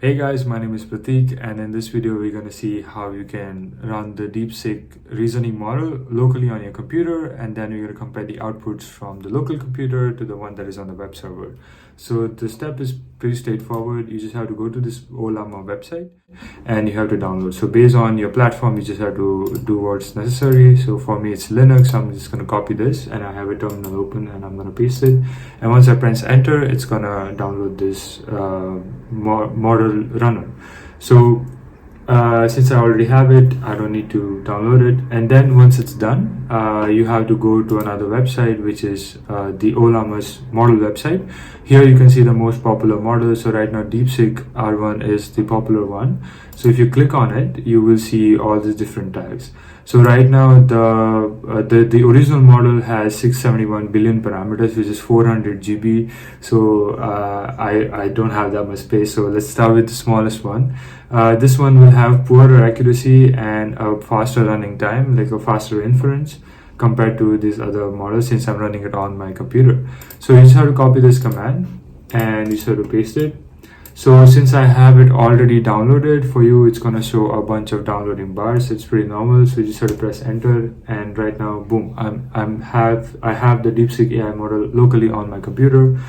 Hey guys, my name is Pratik, and in this video we're going to see how you can run the DeepSeek reasoning model locally on your computer, and then we're going to compare the outputs from the local computer to the one that is on the web server. So the step is pretty straightforward. You just have to go to this Olama website and you have to download. So based on your platform, you just have to do what's necessary. So for me it's Linux, so I'm just going to copy this, and I have a terminal open and I'm going to paste it. And once I press enter, it's going to download this model runner. So since I already have it, I don't need to download it. And then once it's done, you have to go to another website, which is the Olama's model website. Here you can see the most popular models. So right now DeepSeek R1 is the popular one. So if you click on it, you will see all these different tags. So right now the original model has 671 billion parameters, which is 400 GB. So I don't have that much space. So let's start with the smallest one. This one will have poorer accuracy and a faster running time, like a faster inference compared to these other models, since I'm running it on my computer. So you just have to copy this command and you just have to paste it. So since I have it already downloaded, for you it's going to show a bunch of downloading bars. It's pretty normal. So you just have to press enter, and right now, boom, I have the DeepSeek AI model locally on my computer.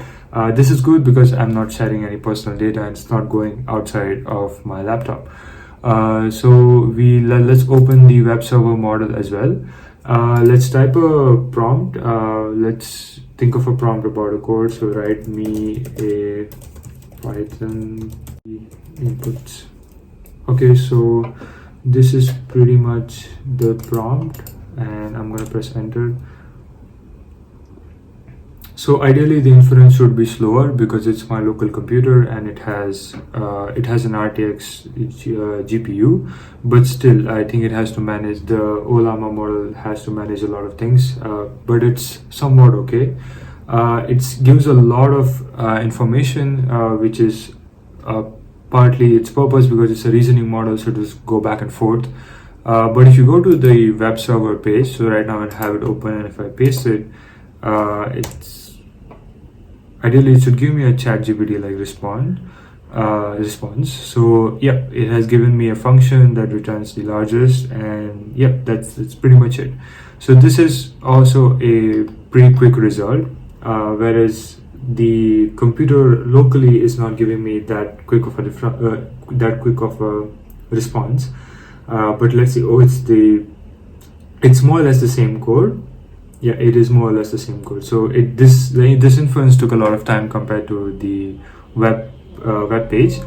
This is good because I'm not sharing any personal data and it's not going outside of my laptop. So let's open the web server model as well. Let's type a prompt. Let's think of a prompt about a code. So write me a Python inputs. Okay, so this is pretty much the prompt, and I'm gonna press enter. So ideally the inference should be slower because it's my local computer and it has an RTX GPU, but still I think it has to manage, the Olama model has to manage a lot of things, but it's somewhat okay. It gives a lot of information, which is partly its purpose because it's a reasoning model, so just go back and forth. But if you go to the web server page, so right now I have it open, and if I paste it, ideally it should give me a ChatGPT like response. So yeah, it has given me a function that returns the largest, and yeah, that's pretty much it. So this is also a pretty quick result, whereas the computer locally is not giving me that quick of a response. But let's see. Oh, it's more or less the same code. Yeah, it is more or less the same code. So this inference took a lot of time compared to the web page,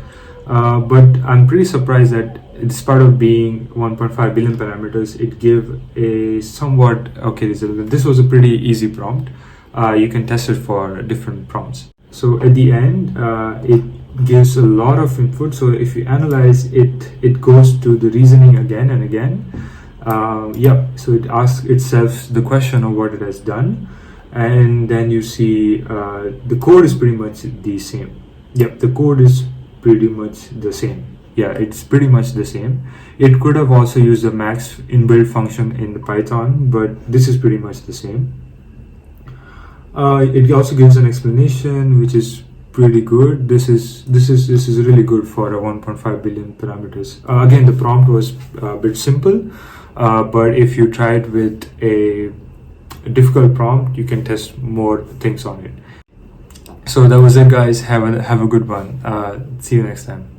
but I'm pretty surprised that in spite of being 1.5 billion parameters, it gave a somewhat okay result. This was a pretty easy prompt. You can test it for different prompts. So at the end, it gives a lot of input. So if you analyze it, it goes to the reasoning again and again. So it asks itself the question of what it has done, and then you see the code is pretty much the same. Yep, the code is pretty much the same. Yeah, it's pretty much the same. It could have also used the max inbuilt function in the Python, but this is pretty much the same. It also gives an explanation, which is pretty good. This is really good for a 1.5 billion parameters. Again, the prompt was a bit simple. But if you try it with a difficult prompt, you can test more things on it. So that was it, guys. Have a good one. See you next time.